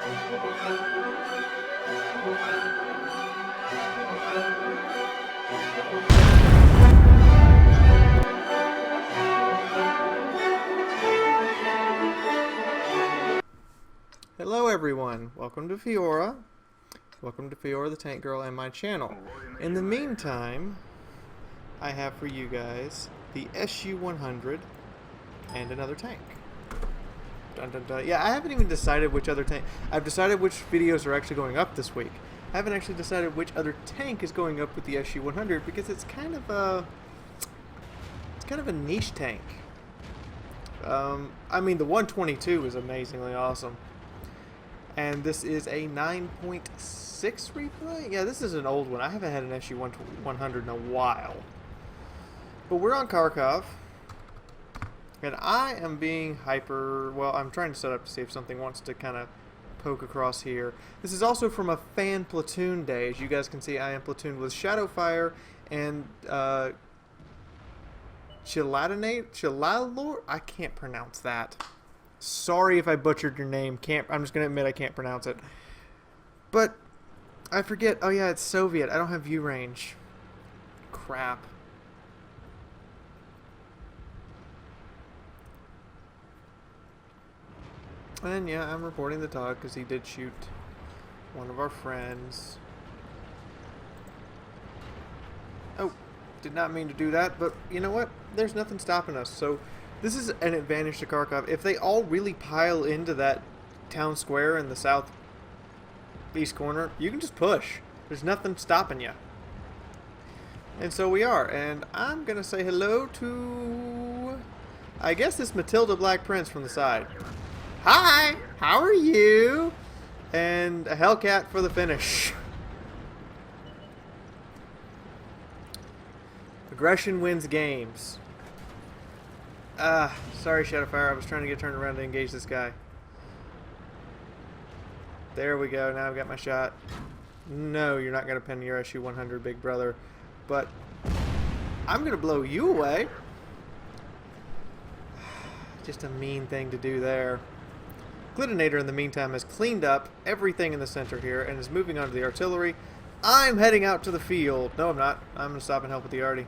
Hello everyone, welcome to Fiaura. Welcome to Fiaura the Tank Girl and my channel. In the meantime, I have for you guys the SU-100 and another tank. Dun, dun, dun. Yeah, I haven't even decided which other tank. I've decided which videos are actually going up this week. I haven't actually decided which other tank is going up with the SU-100 because it's kind of a niche tank. I mean, the 122 is amazingly awesome. And this is a 9.6 replay? Yeah, this is an old one. I haven't had an SU-100 in a while. But we're on Kharkov. And I am being hyper... Well, I'm trying to set up to see if something wants to kind of poke across here. This is also from a fan platoon day. As you guys can see, I am platooned with Shadowfire and Chilalor? I can't pronounce that. Sorry if I butchered your name. I'm just going to admit I can't pronounce it. But I forget. Oh yeah, it's Soviet. I don't have view range. Crap. And yeah, I'm reporting the dog because he did shoot one of our friends. Oh, did not mean to do that, but you know what? There's nothing stopping us. So this is an advantage to Kharkov. If they all really pile into that town square in the southeast corner, you can just push. There's nothing stopping you. And so we are. And I'm going to say hello to, I guess, this Matilda Black Prince from the side. Hi! How are you? And a Hellcat for the finish. Aggression wins games. Sorry Shadowfire, I was trying to get turned around to engage this guy. There we go, now I've got my shot. No, you're not going to pin your SU-100, big brother. But I'm going to blow you away. Just a mean thing to do there. Glitinator, in the meantime, has cleaned up everything in the center here and is moving on to the artillery. I'm heading out to the field. No, I'm not. I'm going to stop and help with the arty.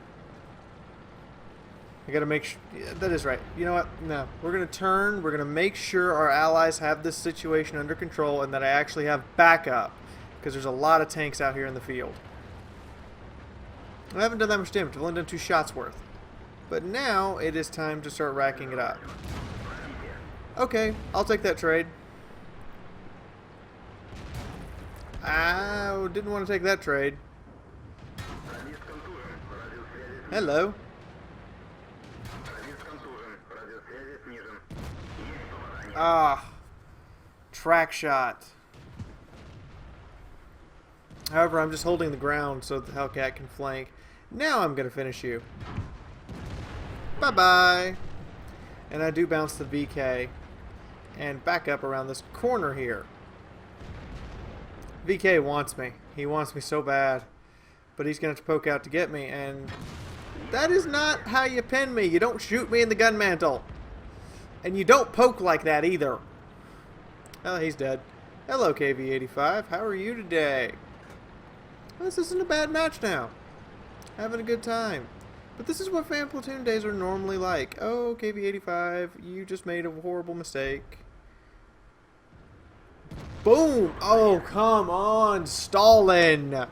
I gotta make sure. Yeah, that is right. You know what? No. We're gonna turn. We're gonna make sure our allies have this situation under control and that I actually have backup. Because there's a lot of tanks out here in the field. I haven't done that much damage. I've only done 2 shots worth. But now it is time to start racking it up. Okay, I'll take that trade. I didn't want to take that trade. Hello. Ah, track shot. However, I'm just holding the ground so the Hellcat can flank. Now I'm going to finish you. Bye-bye. And I do bounce the VK and back up around this corner here. VK wants me. He wants me so bad. But he's going to have to poke out to get me, and that is not how you pin me. You don't shoot me in the gun mantle. And you don't poke like that either. Oh, he's dead. Hello, KV-85. How are you today? Well, this isn't a bad match now. Having a good time. But this is what fan platoon days are normally like. Oh, KV-85, you just made a horrible mistake. Boom! Oh, come on, Stalin!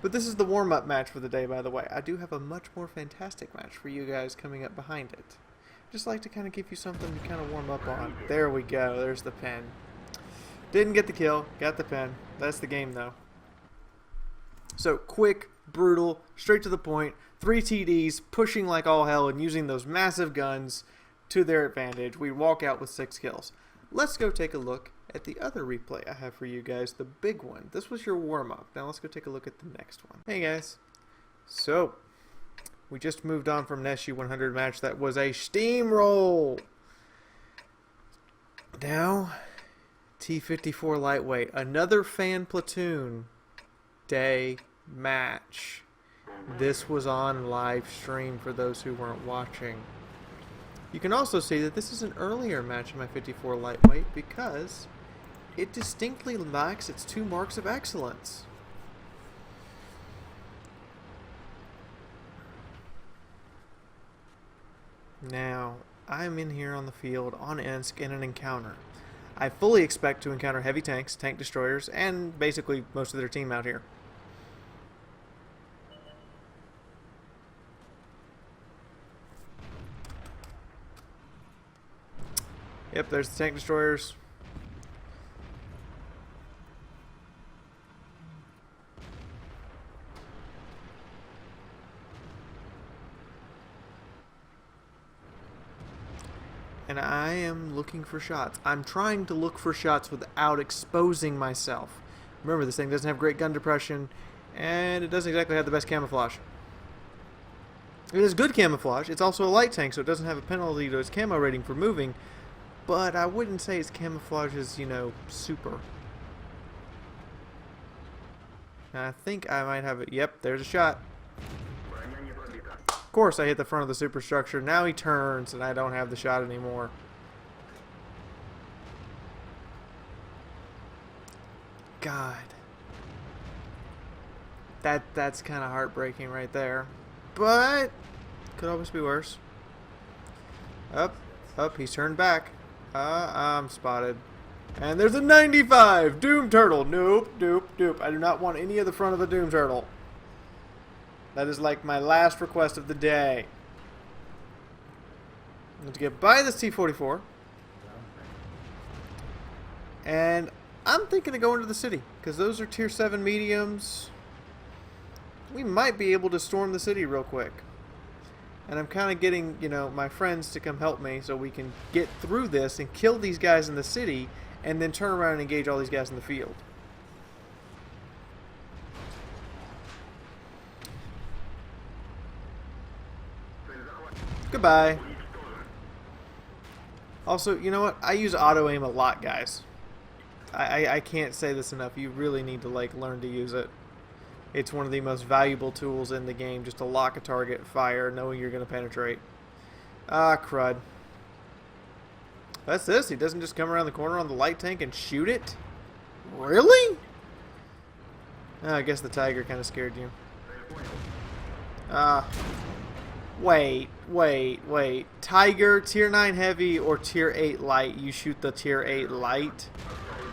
But this is the warm-up match for the day, by the way. I do have a much more fantastic match for you guys coming up behind it. Just like to kind of give you something to kind of warm up on. There we go. There's the pin. Didn't get the kill. Got the pin. That's the game, though. So, quick, brutal, straight to the point. 3 TDs, pushing like all hell, and using those massive guns to their advantage. We walk out with 6 kills. Let's go take a look at the other replay I have for you guys, the big one. This was your warm-up. Now let's go take a look at the next one. Hey, guys. So, we just moved on from an SU-100 match that was a steamroll. Now, T-54 lightweight, another fan platoon day match. This was on live stream for those who weren't watching. You can also see that this is an earlier match in my 54 lightweight because it distinctly lacks its 2 marks of excellence. Now, I'm in here on the field on Ensk in an encounter. I fully expect to encounter heavy tanks, tank destroyers, and basically most of their team out here. Yep, there's the tank destroyers. And I am looking for shots. I'm trying to look for shots without exposing myself. Remember, this thing doesn't have great gun depression, and it doesn't exactly have the best camouflage. It has good camouflage. It's also a light tank, so it doesn't have a penalty to its camo rating for moving, but I wouldn't say its camouflage is, you know, super. And I think I might have it. Yep, there's a shot. Of course, I hit the front of the superstructure. Now he turns, and I don't have the shot anymore. God. That's kind of heartbreaking right there. But could always be worse. Up, he's turned back. I'm spotted. And there's a 95! Doom Turtle! Nope, nope. I do not want any of the front of the Doom Turtle. That is like my last request of the day. I have to get by this T-54. And I'm thinking of going to the city, because those are tier 7 mediums. We might be able to storm the city real quick. And I'm kind of getting, you know, my friends to come help me so we can get through this and kill these guys in the city and then turn around and engage all these guys in the field. Goodbye. Also, you know what? I use auto aim a lot, guys. I can't say this enough. You really need to, like, learn to use it. It's one of the most valuable tools in the game, just to lock a target, fire, knowing you're going to penetrate. Ah, crud. That's this. He doesn't just come around the corner on the light tank and shoot it? Really? Oh, I guess the Tiger kind of scared you. Wait. Tiger, tier 9 heavy, or tier 8 light? You shoot the tier 8 light?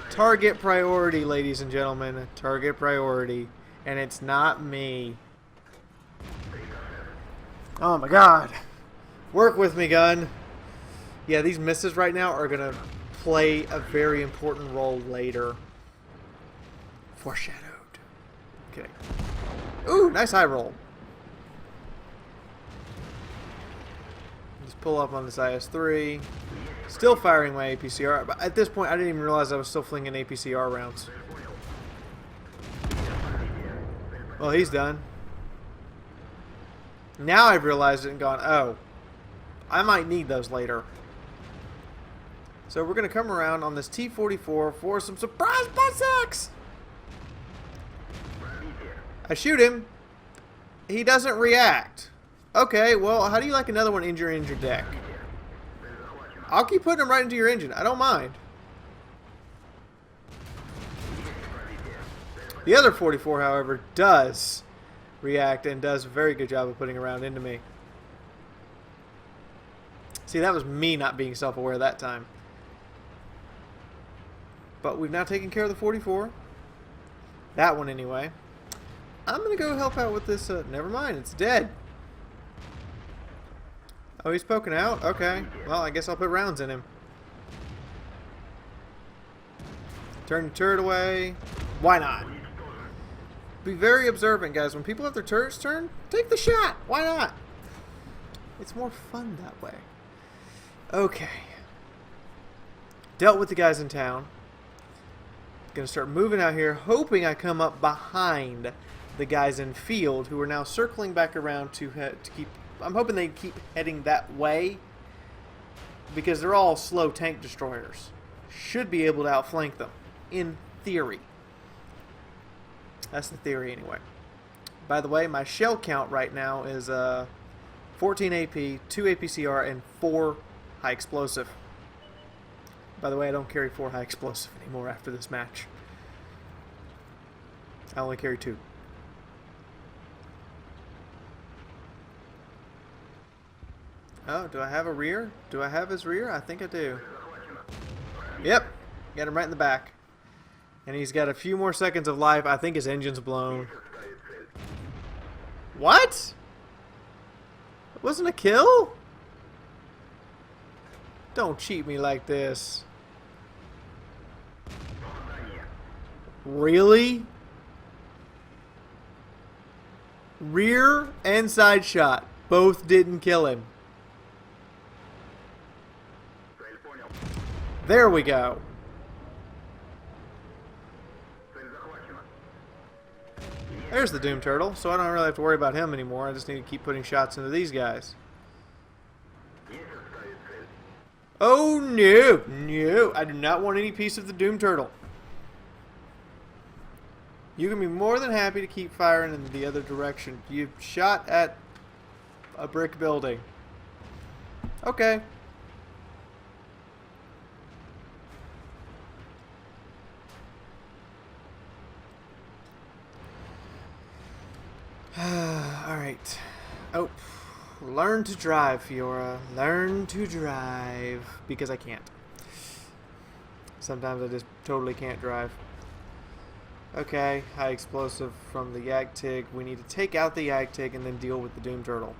Target priority, ladies and gentlemen. Target priority. And it's not me. Oh my god. Work with me, gun. Yeah, these misses right now are going to play a very important role later. Foreshadowed. Okay. Ooh, nice high roll. Just pull up on this IS-3. Still firing my APCR. But at this point, I didn't even realize I was still flinging APCR rounds. Well, he's done. Now I've realized it and gone, oh, I might need those later. So we're going to come around on this T-54 for some surprise butt sacks. I shoot him. He doesn't react. Okay, well, how do you like another one in your deck? I'll keep putting them right into your engine. I don't mind. The other 44, however, does react and does a very good job of putting a round into me. See, that was me not being self-aware that time. But we've now taken care of the 44. That one, anyway. I'm going to go help out with this. Never mind, it's dead. Oh, he's poking out? Okay. Well, I guess I'll put rounds in him. Turn the turret away. Why not? Be very observant, guys. When people have their turrets turned, take the shot. Why not? It's more fun that way. Okay. Dealt with the guys in town. Gonna start moving out here, hoping I come up behind the guys in field who are now circling back around to keep. I'm hoping they keep heading that way because they're all slow tank destroyers. Should be able to outflank them, in theory. That's the theory, anyway. By the way, my shell count right now is 14 AP, 2 APCR, and 4 high explosive. By the way, I don't carry 4 high explosive anymore after this match. I only carry 2. Oh, do I have a rear? Do I have his rear? I think I do. Yep. Got him right in the back. And he's got a few more seconds of life. I think his engine's blown. What? It wasn't a kill? Don't cheat me like this. Really? Rear and side shot. Both didn't kill him. There we go. There's the Doom Turtle, so I don't really have to worry about him anymore. I just need to keep putting shots into these guys. Oh no! No! I do not want any piece of the Doom Turtle. You can be more than happy to keep firing in the other direction. You shot at a brick building. Okay. Alright. Oh. Learn to drive, Fiaura. Learn to drive. Because I can't. Sometimes I just totally can't drive. Okay. High explosive from the Yagtig. We need to take out the Yagtig and then deal with the Doom Turtle.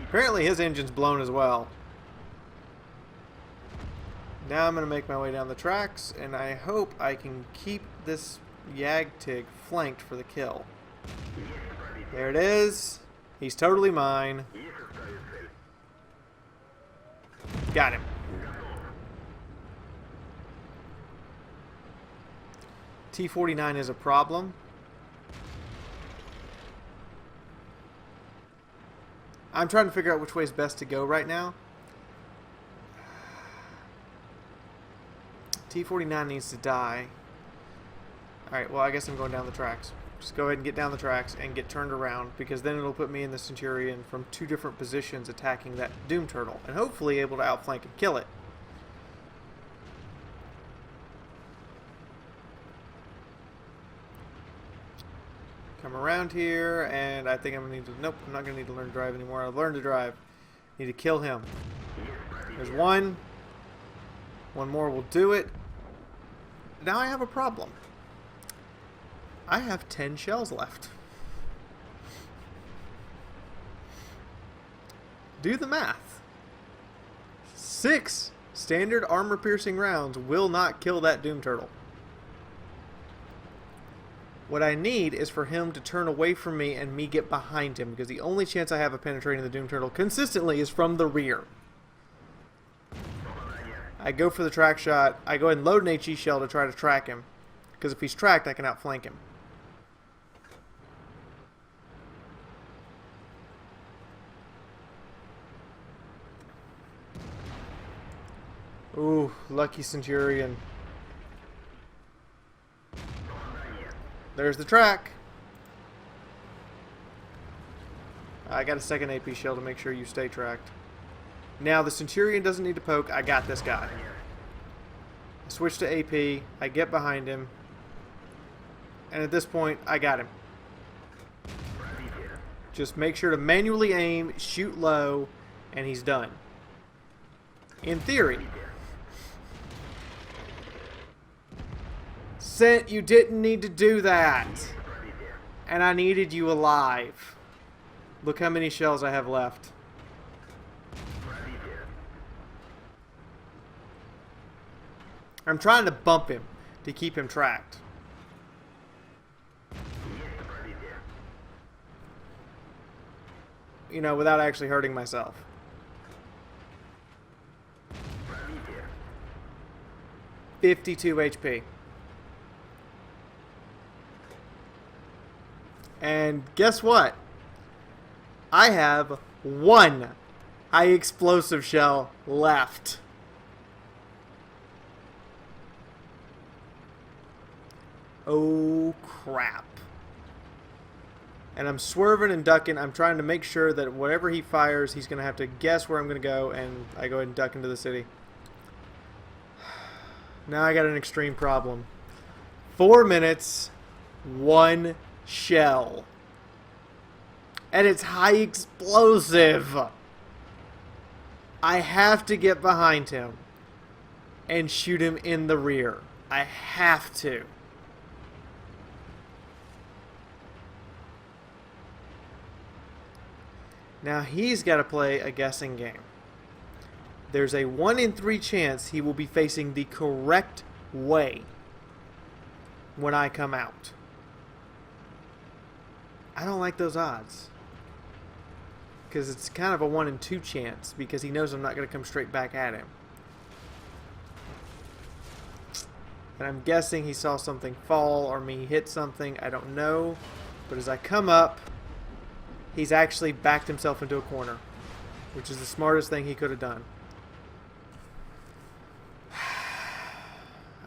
Apparently his engine's blown as well. Now I'm going to make my way down the tracks, and I hope I can keep this Yagtig flanked for the kill. There it is. He's totally mine. Got him. T-49 is a problem. I'm trying to figure out which way is best to go right now. T-49 needs to die. Alright, well I guess I'm going down the tracks. Just go ahead and get down the tracks and get turned around, because then it'll put me in the Centurion from 2 different positions attacking that Doom Turtle, and hopefully able to outflank and kill it. Come around here, and I think I'm going to need to... Nope, I'm not going to need to learn to drive anymore. I've learned to drive. Need to kill him. There's one. One more will do it. Now I have a problem. I have 10 shells left. Do the math. 6 standard armor-piercing rounds will not kill that Doom Turtle. What I need is for him to turn away from me and me get behind him, because the only chance I have of penetrating the Doom Turtle consistently is from the rear. I go for the track shot. I go ahead and load an HE shell to try to track him, because if he's tracked, I can outflank him. Ooh, lucky Centurion. There's the track. I got a second AP shell to make sure you stay tracked. Now the Centurion doesn't need to poke. I got this guy. I switch to AP. I get behind him. And at this point, I got him. Just make sure to manually aim, shoot low, and he's done. In theory. Sent, you didn't need to do that. And I needed you alive. Look how many shells I have left. I'm trying to bump him to keep him tracked. You know, without actually hurting myself. $52 HP. And guess what? I have 1 high explosive shell left. Oh crap. And I'm swerving and ducking. I'm trying to make sure that whatever he fires, he's going to have to guess where I'm going to go, and I go ahead and duck into the city. Now I got an extreme problem. 4 minutes, 1 shell. And it's high explosive. I have to get behind him and shoot him in the rear. I have to. Now he's got to play a guessing game. There's a 1 in 3 chance he will be facing the correct way when I come out. I don't like those odds. Because it's kind of a 1 in 2 chance, because he knows I'm not going to come straight back at him. And I'm guessing he saw something fall or me hit something. I don't know. But as I come up, he's actually backed himself into a corner, which is the smartest thing he could have done.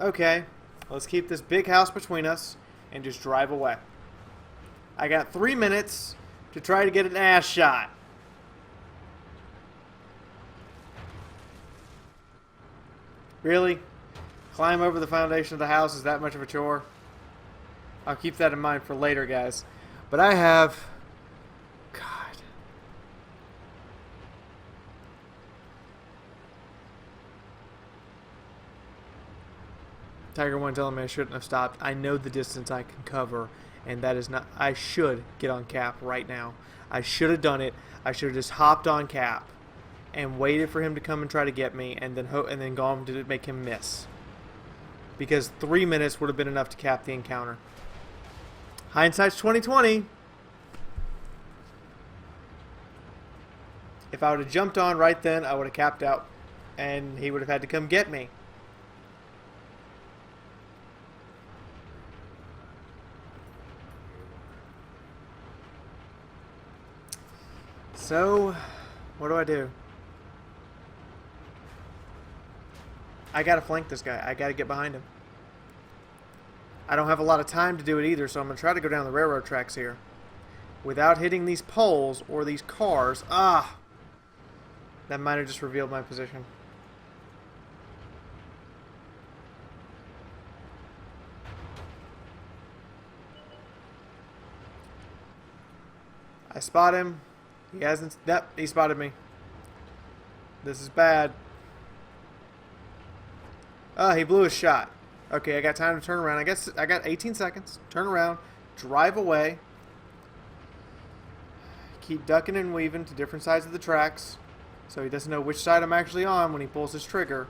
Okay, let's keep this big house between us and just drive away. I got 3 minutes to try to get an ass shot. Really? Climb over the foundation of the house is that much of a chore? I'll keep that in mind for later, guys. But I have... God. Tiger 1 telling me I shouldn't have stopped. I know the distance I can cover, and that is not... I should get on cap right now. I should have done it. I should have just hopped on cap and waited for him to come and try to get me, and then gone to make him miss. Because 3 minutes would have been enough to cap the encounter. Hindsight's 20/20. If I would have jumped on right then, I would have capped out, and he would have had to come get me. So, what do? I gotta flank this guy. I gotta get behind him. I don't have a lot of time to do it either, so I'm gonna try to go down the railroad tracks here without hitting these poles or these cars. Ah! That might have just revealed my position. I spot him. He hasn't... Yep, he spotted me. This is bad. He blew his shot. Okay, I got time to turn around. I guess I got 18 seconds. Turn around. Drive away. Keep ducking and weaving to different sides of the tracks, so he doesn't know which side I'm actually on when he pulls his trigger.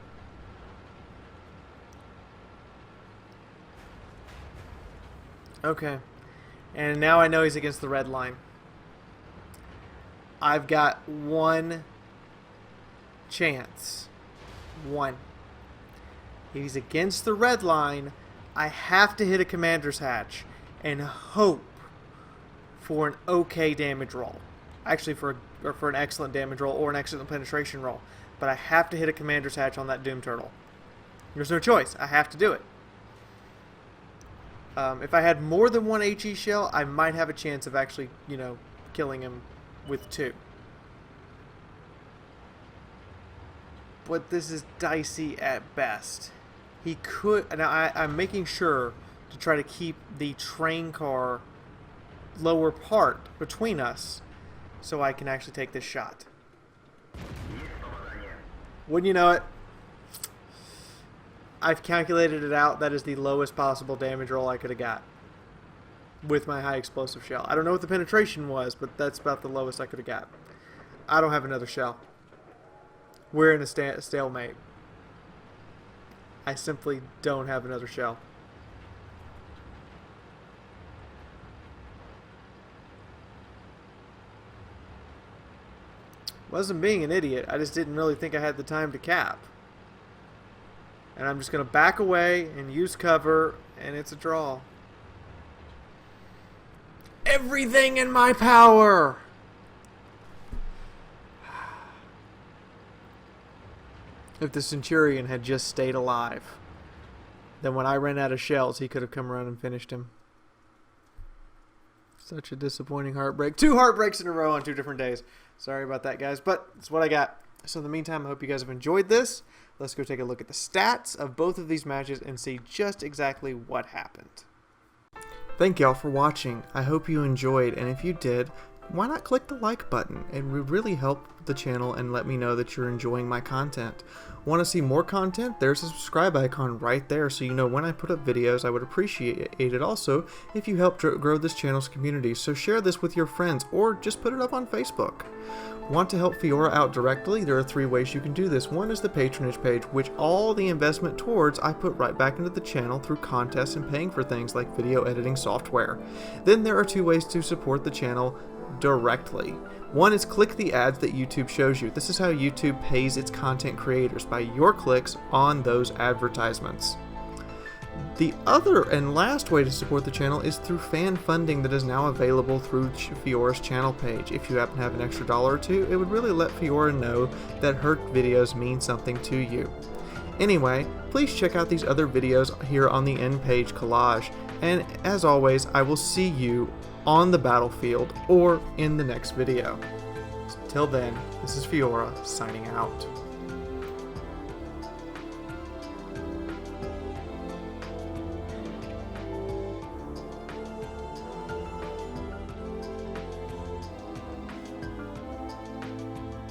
Okay. And now I know he's against the red line. I've got 1 chance. 1. If he's against the red line, I have to hit a commander's hatch and hope for an okay damage roll. Actually, for an excellent damage roll or an excellent penetration roll. But I have to hit a commander's hatch on that Doom Turtle. There's no choice. I have to do it. If I had more than 1 HE shell, I might have a chance of actually, killing him with 2. But this is dicey at best. He could... Now, I'm making sure to try to keep the train car lower part between us so I can actually take this shot. Wouldn't you know it? I've calculated it out. That is the lowest possible damage roll I could have got with my high explosive shell. I don't know what the penetration was, but that's about the lowest I could have got. I don't have another shell. We're in a stalemate. I simply don't have another shell. Wasn't being an idiot. I just didn't really think I had the time to cap. And I'm just going to back away and use cover, and it's a draw. Everything in my power! If the Centurion had just stayed alive, then when I ran out of shells, he could have come around and finished him. Such a disappointing heartbreak. 2 heartbreaks in a row on 2 different days. Sorry about that, guys, but it's what I got. So in the meantime, I hope you guys have enjoyed this. Let's go take a look at the stats of both of these matches and see just exactly what happened. Thank y'all for watching. I hope you enjoyed, and if you did, why not click the like button? It would really help the channel and let me know that you're enjoying my content. Want to see more content? There's a subscribe icon right there so you know when I put up videos. I would appreciate it also if you help grow this channel's community, so share this with your friends or just put it up on Facebook. Want to help Fiaura out directly? There are 3 ways you can do this. One is the patronage page, which all the investment towards I put right back into the channel through contests and paying for things like video editing software. Then there are 2 ways to support the channel directly. One is click the ads that YouTube shows you. This is how YouTube pays its content creators, by your clicks on those advertisements. The other and last way to support the channel is through fan funding that is now available through Fiaura's channel page. If you happen to have an extra $1 or 2, it would really let Fiaura know that her videos mean something to you. Anyway, please check out these other videos here on the end page collage, and as always, I will see you on the battlefield or in the next video. Till then, this is Fiaura signing out.